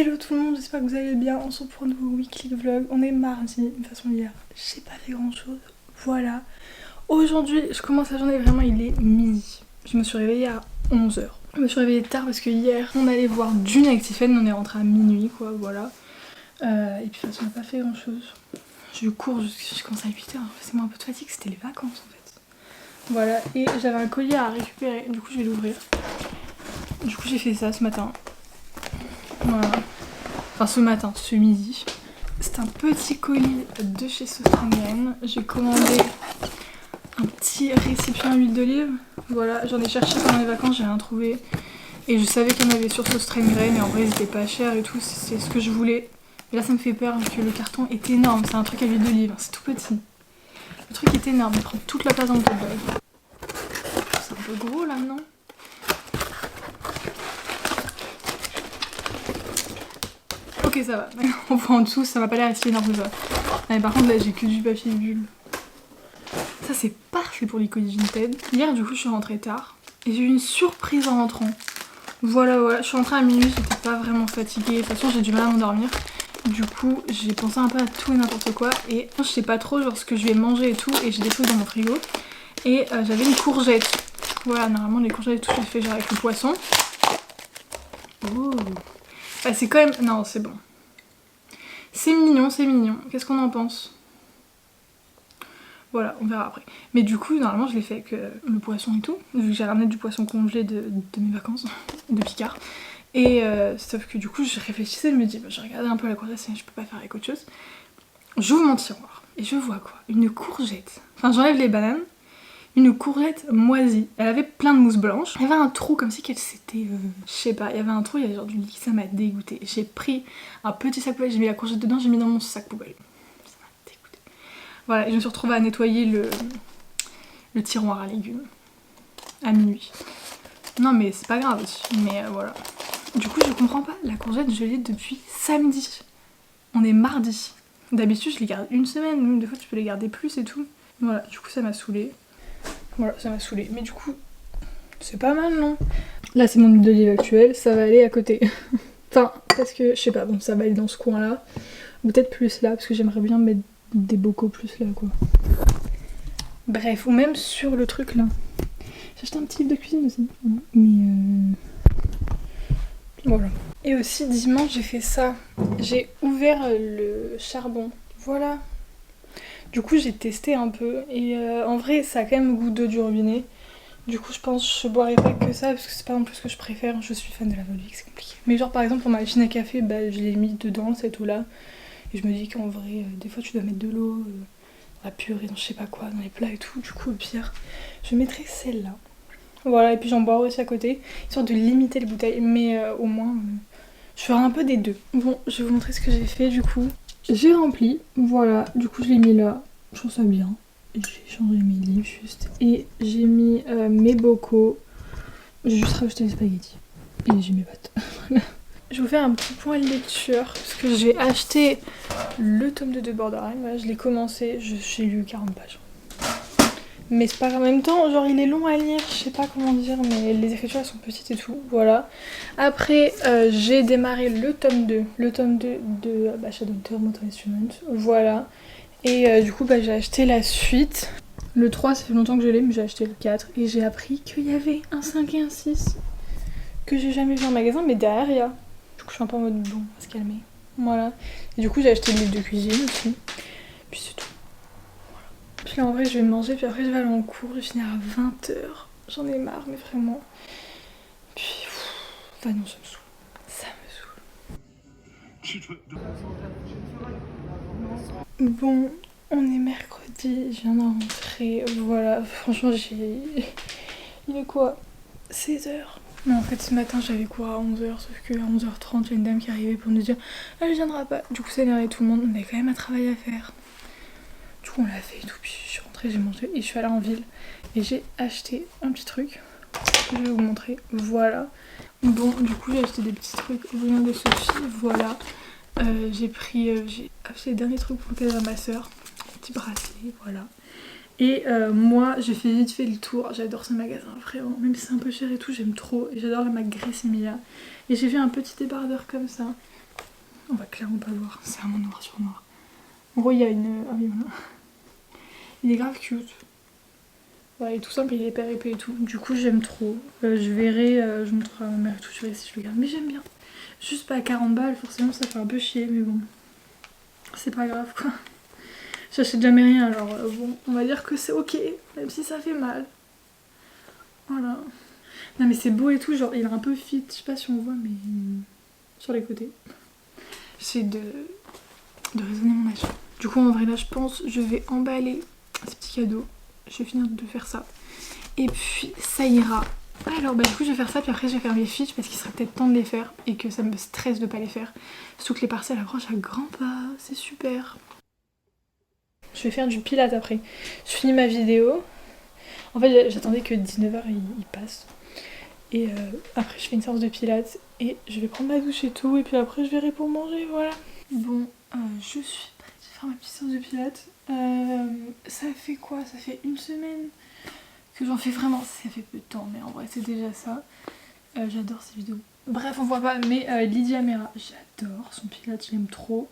Hello tout le monde, j'espère que vous allez bien. On se retrouve pour un nouveau weekly vlog. On est mardi, de toute façon hier, j'ai pas fait grand chose. Voilà. Aujourd'hui, je commence la journée, vraiment il est midi. Je me suis réveillée à 11h. Je me suis réveillée tard parce que hier, on allait voir Dune avec Tiffen, on est rentré à minuit quoi, voilà. Et puis de toute façon, on n'a pas fait grand chose. Je cours, je commence à 8h, c'est moi un peu de fatigue, c'était les vacances en fait. Voilà, et j'avais un collier à récupérer, du coup je vais l'ouvrir. Du coup j'ai fait ça ce matin. Voilà. Enfin ce matin, ce midi. C'est un petit colis de chez Sostringen. J'ai commandé un petit récipient à huile d'olive. Voilà, j'en ai cherché pendant les vacances, j'ai rien trouvé. Et je savais qu'il y en avait sur Sostringen et en vrai ils étaient pas chers et tout, c'est ce que je voulais. Et là ça me fait peur parce que le carton est énorme, c'est un truc à huile d'olive, c'est tout petit. Le truc est énorme, il prend toute la place dans le top bag. C'est un peu gros là, non ? Ok ça va, on voit en dessous, ça va pas l'air si énorme que ça. Mais par contre là j'ai que du papier bulle. Ça c'est parfait pour les colis Vinted. Hier du coup je suis rentrée tard et j'ai eu une surprise en rentrant. Voilà, je suis rentrée à minuit, j'étais pas vraiment fatiguée, de toute façon j'ai du mal à m'endormir. Du coup j'ai pensé un peu à tout et n'importe quoi et je sais pas trop genre ce que je vais manger et tout et j'ai des trucs dans mon frigo. Et j'avais une courgette. Voilà, normalement les courgettes et tout je les fais genre avec le poisson. Ouh. Ah, c'est quand même... Non, c'est bon. C'est mignon, c'est mignon. Qu'est-ce qu'on en pense? Voilà, on verra après. Mais du coup, normalement, je l'ai fait avec le poisson et tout. Vu que j'ai ramené du poisson congelé de mes vacances, de Picard. Et sauf que du coup, je réfléchissais, je me dis, bah, je regardais un peu la courgette, je peux pas faire avec autre chose. J'ouvre mon tiroir et je vois quoi? Une courgette. Enfin, j'enlève les bananes. Une courgette moisie. Elle avait plein de mousse blanche. Il y avait un trou comme si qu'elle s'était... je sais pas, il y avait un trou, il y avait genre du liquide, ça m'a dégoûté. J'ai pris un petit sac poubelle, j'ai mis la courgette dedans, j'ai mis dans mon sac poubelle. Ça m'a dégoûté. Voilà, et je me suis retrouvée à nettoyer le tiroir à légumes. À minuit. Non mais c'est pas grave aussi, mais voilà. Du coup je comprends pas, la courgette je l'ai depuis samedi. On est mardi. D'habitude je les garde une semaine, même des fois tu peux les garder plus et tout. Voilà, du coup ça m'a saoulée. Voilà, ça m'a saoulée. Mais du coup, c'est pas mal, non? Là, c'est mon huile d'olive actuelle, ça va aller à côté. Enfin, parce que, je sais pas, bon, ça va aller dans ce coin-là. Ou peut-être plus là, parce que j'aimerais bien mettre des bocaux plus là, quoi. Bref, ou même sur le truc, là. J'ai acheté un petit livre de cuisine aussi. Mais voilà. Et aussi, dimanche, j'ai fait ça. J'ai ouvert le charbon. Voilà. Du coup j'ai testé un peu et en vrai ça a quand même le goût d'eau du robinet. Du coup je pense que je boirai pas que ça parce que c'est pas non plus ce que je préfère. Je suis fan de la Volvic, c'est compliqué. Mais genre par exemple pour ma machine à café, bah, je l'ai mis dedans cette eau là. Et je me dis qu'en vrai des fois tu dois mettre de l'eau dans la purée, dans je sais pas quoi, dans les plats et tout. Du coup au pire je mettrai celle-là. Voilà, et puis j'en boirai aussi à côté, histoire de limiter les bouteilles. Mais au moins je ferai un peu des deux. Bon, je vais vous montrer ce que j'ai fait du coup. J'ai rempli, voilà, du coup je l'ai mis là, je trouve ça bien. J'ai changé mes livres juste. Et j'ai mis mes bocaux, j'ai juste rajouté les spaghettis. Et j'ai mes pâtes. Je vais vous faire un petit point de lecture, parce que j'ai acheté le tome 2 de Borderline, voilà, je l'ai commencé, j'ai lu 40 pages. Mais c'est pas grave, en même temps, genre il est long à lire, je sais pas comment dire, mais les écritures elles sont petites et tout, voilà. Après, j'ai démarré le tome 2 de Shadowhunter Motor Instruments, voilà. Et du coup, bah, j'ai acheté la suite. Le 3, ça fait longtemps que je l'ai, mais j'ai acheté le 4. Et j'ai appris qu'il y avait un 5 et un 6 que j'ai jamais vu en magasin, mais derrière il y a. Du coup, je suis un peu en mode bon, on va se calmer. Voilà. Et du coup, j'ai acheté le livre de cuisine aussi. Puis c'est tout. Puis là en vrai je vais manger, puis après je vais aller en cours, je vais finir à 20h. J'en ai marre mais vraiment. Puis enfin non ça me saoule. Ça me saoule. Bon, on est mercredi, je viens de rentrer, voilà, franchement il est quoi 16h. Non en fait ce matin j'avais cours à 11h, sauf qu'à 11h30 il y a une dame qui arrivait pour nous dire elle viendra pas. Du coup ça énervait tout le monde, on avait quand même un travail à faire. Du coup on l'a fait et tout, puis je suis rentrée, j'ai mangé et je suis allée en ville. Et j'ai acheté un petit truc que je vais vous montrer, voilà. Bon du coup j'ai acheté des petits trucs au rien de Sophie, voilà. J'ai acheté les derniers trucs pour le cadeau à ma soeur, un petit bracelet, voilà. Et moi j'ai fait vite fait le tour, j'adore ce magasin vraiment, même si c'est un peu cher et tout, j'aime trop. Et j'adore la marque Gressimilla. Et j'ai fait un petit débardeur comme ça. On va clairement pas le voir, c'est vraiment noir sur noir. En gros il y a une... Ah oui voilà. Il est grave cute. Ouais, il est tout simple, il est hyper épais et tout. Du coup j'aime trop. Je verrai, je montrerai à ma mère et tout, je verrai si je le garde. Mais j'aime bien. Juste pas à 40 balles, forcément ça fait un peu chier, mais bon. C'est pas grave quoi. J'achète jamais rien, alors bon, on va dire que c'est ok, même si ça fait mal. Voilà. Non mais c'est beau et tout, genre il est un peu fit, je sais pas si on voit, mais sur les côtés. J'essaie de raisonner mon achat. Du coup en vrai là je pense je vais emballer ces petits cadeaux. Je vais finir de faire ça. Et puis ça ira. Alors bah du coup je vais faire ça, puis après je vais faire mes fiches parce qu'il serait peut-être temps de les faire et que ça me stresse de pas les faire. Surtout que les partiels approchent à grands pas, c'est super. Je vais faire du pilates après. Je finis ma vidéo. En fait j'attendais que 19h il passe. Et après je fais une séance de pilates et je vais prendre ma douche et tout. Et puis après je verrai pour manger, voilà. Bon, je suis prête à faire ma petite séance de pilates. Ça fait quoi? Ça fait une semaine que j'en fais vraiment. Ça fait peu de temps, mais en vrai c'est déjà ça. J'adore ces vidéos. Bref, on voit pas, mais Lydia Mera, j'adore son pilates, je l'aime trop.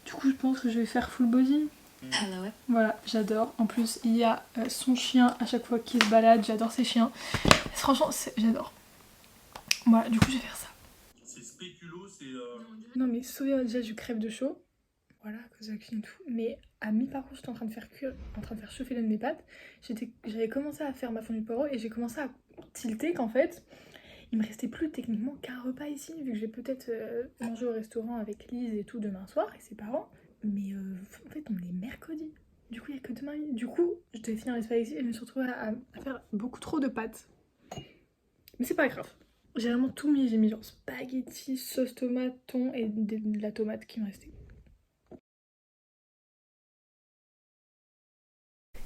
Du coup je pense que je vais faire full body. Voilà, j'adore. En plus il y a son chien à chaque fois qui se balade, j'adore ces chiens. Franchement j'adore. Voilà, du coup je vais faire ça. C'est spéculo, c'est... Non mais souviens déjà je crève de chaud. Voilà, à cause de la cuisine et tout. Mais à mi-parcours j'étais en train de faire cuire, en train de faire chauffer l'un de mes pâtes. J'avais commencé à faire ma fondue de poireaux et j'ai commencé à tilter qu'en fait il me restait plus techniquement qu'un repas ici, vu que je vais peut-être manger au restaurant avec Lise et tout demain soir et ses parents. Mais en fait on est mercredi. Du coup il n'y a que demain. Du coup je devais finir les spaghettis et je me suis retrouvée à faire beaucoup trop de pâtes. Mais c'est pas grave. J'ai vraiment tout mis, j'ai mis genre spaghettis, sauce tomate, thon et de la tomate qui me restait.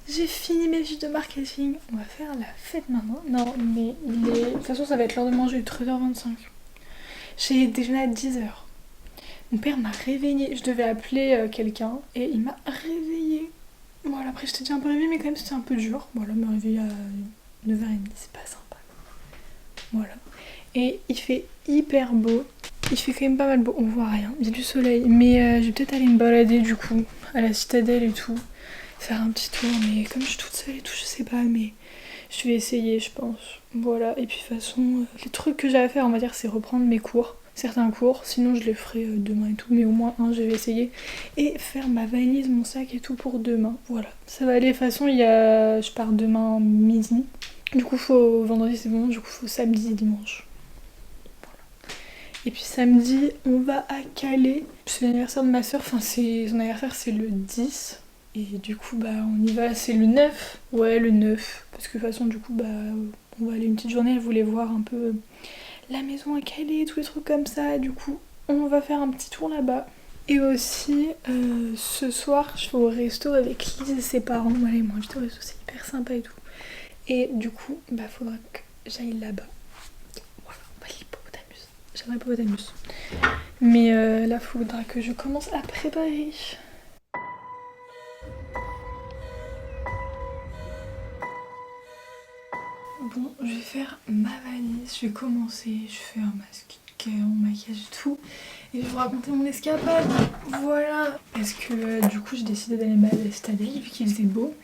J'ai fini mes fiches de marketing, on va faire la fête maintenant. Non mais de toute façon ça va être l'heure de manger, 13h25. J'ai déjeuné à 10h. Mon père m'a réveillée, je devais appeler quelqu'un et il m'a réveillée. Voilà, après j'étais déjà un peu réveillée mais quand même c'était un peu dur. Voilà, me réveiller à 9h30, c'est pas sympa. Voilà. Et il fait hyper beau. Il fait quand même pas mal beau, on voit rien, il y a du soleil. Mais je vais peut-être aller me balader du coup, à la citadelle et tout. Faire un petit tour, mais comme je suis toute seule et tout, je sais pas, mais je vais essayer, je pense. Voilà, et puis de toute façon, les trucs que j'ai à faire, on va dire, c'est reprendre mes cours. Certains cours, sinon je les ferai demain et tout, mais au moins un, je vais essayer. Et faire ma valise, mon sac et tout pour demain. Voilà, ça va aller. De toute façon, je pars demain midi. Du coup, vendredi c'est bon, du coup, faut samedi et dimanche. Et puis samedi, on va à Calais. C'est l'anniversaire de ma soeur, enfin son anniversaire c'est le 10. Et du coup bah on y va, c'est le 9. Ouais le 9. Parce que de toute façon du coup bah on va aller une petite journée, elle voulait voir un peu la maison à Calais, tous les trucs comme ça. Du coup on va faire un petit tour là-bas. Et aussi ce soir je vais au resto avec Lise et ses parents. Voilà, ils m'ont invité au resto, c'est hyper sympa et tout. Et du coup bah faudra que j'aille là-bas. Voilà, on va l'hippopotamus. J'aimerais l'hippopotamus. Mais là faudra que je commence à préparer. Bon, je vais faire ma valise, je vais commencer, je fais un masque, mon maquillage et tout. Et je vais vous raconter mon escapade, voilà. Parce que du coup j'ai décidé d'aller me balader cette année vu qu'il faisait beau.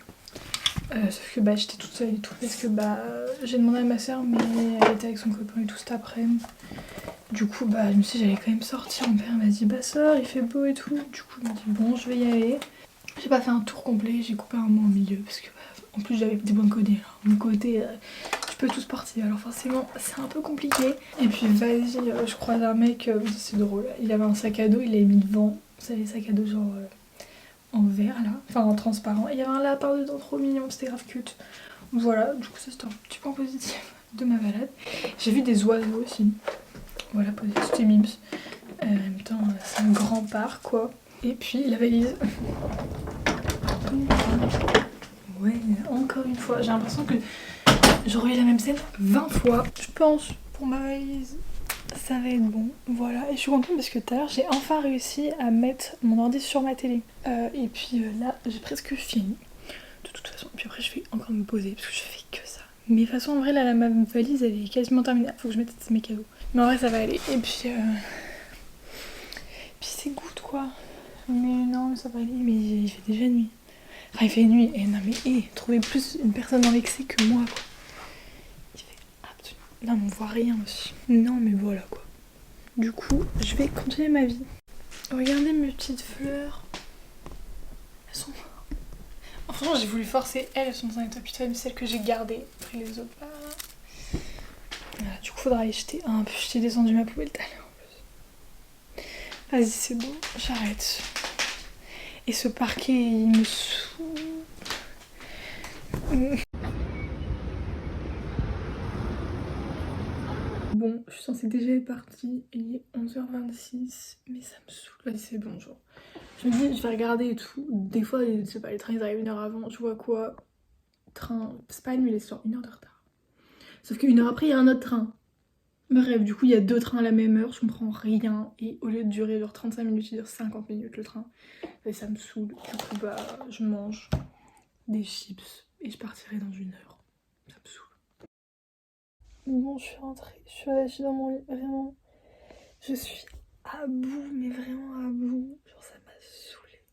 Sauf que bah j'étais toute seule et tout parce que bah j'ai demandé à ma soeur mais elle était avec son copain et tout cet après-midi. Du coup bah je me suis dit j'allais quand même sortir, mon père m'a dit bah sors, il fait beau et tout. Du coup il m'a dit bon je vais y aller. J'ai pas fait un tour complet, j'ai coupé un mot au milieu parce que bah, en plus j'avais des bons codés. Alors, mon côté je peux tout sportif alors forcément c'est un peu compliqué. Et puis vas-y, je croise un mec, c'est drôle, il avait un sac à dos, il l'avait mis devant. Vous savez, sac à dos genre en verre là, enfin en transparent. Et il y avait un lapin dedans trop mignon, c'était grave cute. Voilà, du coup ça c'était un petit point positif de ma balade. J'ai vu des oiseaux aussi. Voilà, c'était mimes. En même temps c'est un grand parc quoi. Et puis la valise. Ouais, encore une fois, j'ai l'impression que j'aurais eu la même scène 20 fois. Je pense pour ma valise, ça va être bon. Voilà, et je suis contente parce que tout à l'heure j'ai enfin réussi à mettre mon ordi sur ma télé. Et puis là, j'ai presque fini. De de toute façon. Puis après je vais encore me poser parce que je fais que ça. Mais de toute façon en vrai là ma valise elle est quasiment terminée. Faut que je mette mes cadeaux. Mais en vrai ça va aller. Et puis c'est good quoi. Mais non ça va aller. Mais il fait déjà nuit. Enfin il fait nuit. Et non mais trouver plus une personne dans l'excès que moi quoi. Il fait absolument. Là on voit rien aussi. Non mais voilà quoi. Du coup je vais continuer ma vie. Regardez mes petites fleurs. Elles sont... Franchement j'ai voulu forcer elles sont dans un état pitoyable, celles que j'ai gardées. Après les autres là. Voilà, du coup faudra y jeter un peu. Je t'ai descendu ma poubelle tout à l'heure en plus. Vas-y c'est bon, j'arrête. Et ce parquet il me saoule. Bon, je suis censée déjà être partie, il est 11h26, mais ça me saoule. Vas-y c'est bon genre. Je me dis je vais regarder et tout. Des fois, je sais pas, les trains ils arrivent 1 heure avant, je vois quoi. Train, c'est pas annulé, c'est genre 1 heure de retard. Sauf qu'une heure après il y a un autre train. Bref, du coup il y a 2 trains à la même heure, je comprends rien. Et au lieu de durer genre 35 minutes, il dure 50 minutes le train. Et ça me saoule. Du coup bah je mange des chips et je partirai dans 1 heure. Ça me saoule. Bon je suis rentrée, je suis dans mon lit, vraiment. Je suis à bout, mais vraiment à bout. Genre ça m'a saoulée.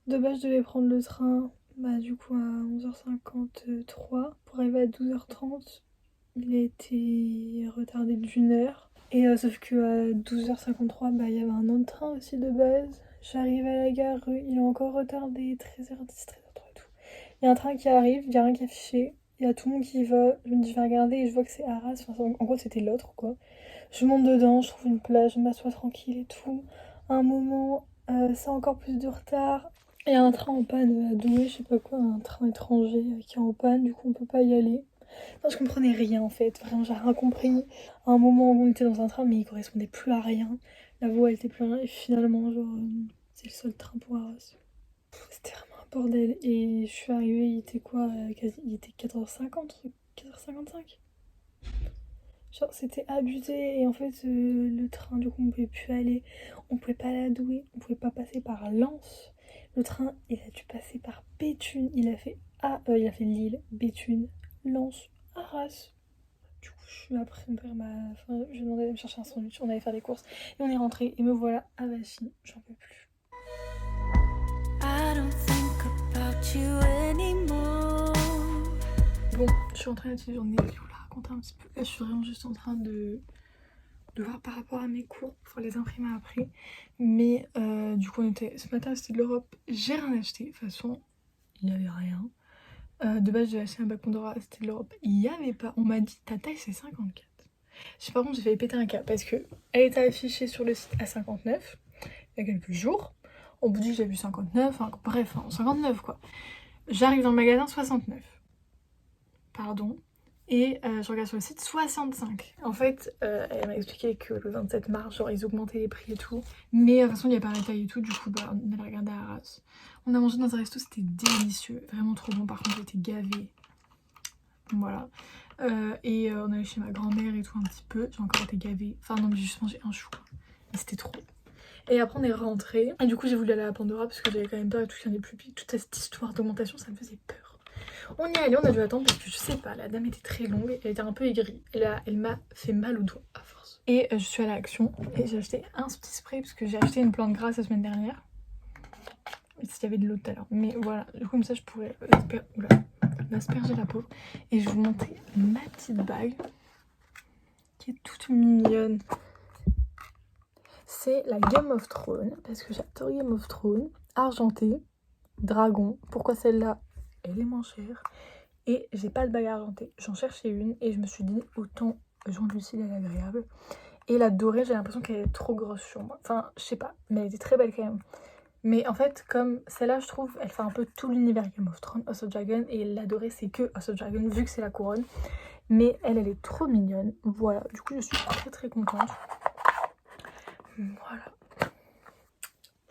De base je devais prendre le train, bah du coup à 11h53 pour arriver à 12h30. Il a été retardé d'1 heure. Et sauf que à 12h53, bah il y avait un autre train aussi de base. J'arrive à la gare, il est encore retardé, 13h10, 13h03 et tout. Il y a un train qui arrive, il y a rien qui est affiché. Il y a tout le monde qui y va. Je me dis, je vais regarder et je vois que c'est Arras. Enfin, en gros, c'était l'autre, quoi. Je monte dedans, je trouve une place, je m'assois tranquille et tout. À un moment, c'est encore plus de retard. Il y a un train en panne à Douai, je sais pas quoi, un train étranger qui est en panne, du coup on peut pas y aller. Non, je comprenais rien en fait, vraiment j'ai rien compris. À un moment on était dans un train mais il correspondait plus à rien. La voie elle était plus à rien et finalement genre c'est le seul train pour Arras. C'était vraiment un bordel et je suis arrivée, il était quoi il était 14h50, 14h55. Genre c'était abusé et en fait le train du coup on pouvait plus aller, on pouvait pas aller à Douai, on pouvait pas passer par Lens. Le train il a dû passer par Béthune, il a fait Lille, Béthune, Lens, Arras. Du coup je suis après faire enfin, je demandais d'aller me chercher un sandwich, on allait faire des courses et on est rentré et me voilà à Vachy, j'en peux plus. I don't think about you anymore. Bon, je suis rentrée là-dessus, j'en ai vous la raconter un petit peu. Là, je suis vraiment juste en train de voir par rapport à mes cours pour les imprimer après. Mais du coup, ce matin, c'était de l'Europe. J'ai rien acheté. De toute façon, il n'y avait rien. De base, j'ai acheté un bac Pandora, c'était de l'Europe. Il n'y avait pas. On m'a dit, ta taille, c'est 54. Par contre, j'ai failli péter un câble parce qu'elle était affichée sur le site à 59 il y a quelques jours. On me dit que j'ai vu 59, hein, bref, 59 quoi. J'arrive dans le magasin 69. Pardon. Et je regarde sur le site 65. En fait, elle m'a expliqué que le 27 mars, genre ils augmentaient les prix et tout. Mais de toute façon, il n'y a pas la taille et tout. Du coup, bah, on a regardé à Arras. On a mangé dans un resto, c'était délicieux. Vraiment trop bon. Par contre, j'étais gavée. Voilà. Et on allait chez ma grand-mère et tout un petit peu. J'ai encore été gavée. Enfin, non, mais j'ai juste mangé un chou. Mais c'était trop. Et après, on est rentré. Et du coup, j'ai voulu aller à la Pandora parce que j'avais quand même peur et tout qu'il y en ait plus. Puis toute cette histoire d'augmentation, ça me faisait peur. On y est allé, on a dû attendre parce que je sais pas, la dame était très longue, elle était un peu aigrie. Et là, elle m'a fait mal au doigt à force. Et je suis allée à Action et j'ai acheté un petit spray parce que j'ai acheté une plante grasse la semaine dernière. Il y avait de l'eau tout à l'heure. Mais voilà, du coup, comme ça, je pourrais m'asperger la peau. Et je vais vous montrer ma petite bague qui est toute mignonne. C'est la Game of Thrones parce que j'adore Game of Thrones. Argentée, dragon. Pourquoi celle-là? Elle est moins chère et j'ai pas de bague argentée. J'en cherchais une et je me suis dit autant jaune lucide elle est agréable. Et la dorée, j'ai l'impression qu'elle est trop grosse sur moi. Enfin, je sais pas, mais elle était très belle quand même. Mais en fait, comme celle-là, je trouve, elle fait un peu tout l'univers Game of Thrones, House of Dragon, et la dorée, c'est que House of Dragon vu que c'est la couronne. Mais elle est trop mignonne. Voilà, du coup, je suis très très contente. Voilà.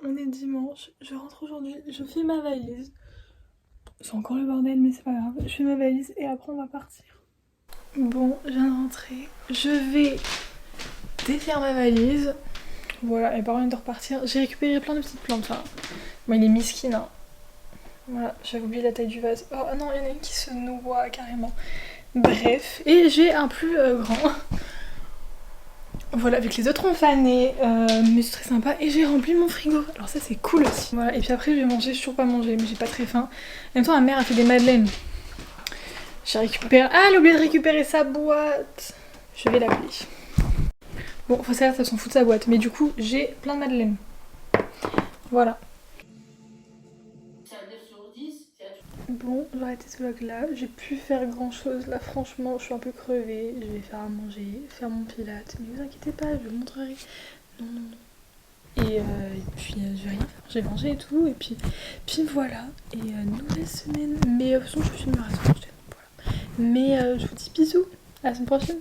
On est dimanche, je rentre aujourd'hui, je fais ma valise. C'est encore le bordel mais c'est pas grave, je fais ma valise et après on va partir. Bon, je viens de rentrer, je vais défaire ma valise. Voilà, et par contre de repartir, j'ai récupéré plein de petites plantes là. Bon il est miskin hein. Voilà, j'avais oublié la taille du vase. Oh non, il y en a une qui se noie carrément. Bref, et j'ai un plus grand. Voilà, vu que les autres ont fané, mais c'est très sympa. Et j'ai rempli mon frigo. Alors ça c'est cool aussi. Voilà, et puis après je vais manger, je suis toujours pas mangé, mais j'ai pas très faim. En même temps, ma mère a fait des madeleines. J'ai récupéré... Ah, elle a oublié de récupérer sa boîte. Je vais l'appeler. Bon, faut savoir, ça s'en fout de sa boîte. Mais du coup, j'ai plein de madeleines. Voilà. Bon, j'ai arrêté ce vlog là, j'ai pu faire grand chose là, franchement je suis un peu crevée, je vais faire à manger, faire mon pilate, mais vous inquiétez pas, je vous montrerai. Non, non, non. Et puis je vais rien faire, j'ai mangé et tout, et puis voilà, et nouvelle semaine, mais de toute façon je filmerai sur la chaîne, voilà. Mais je vous dis bisous, à la semaine prochaine.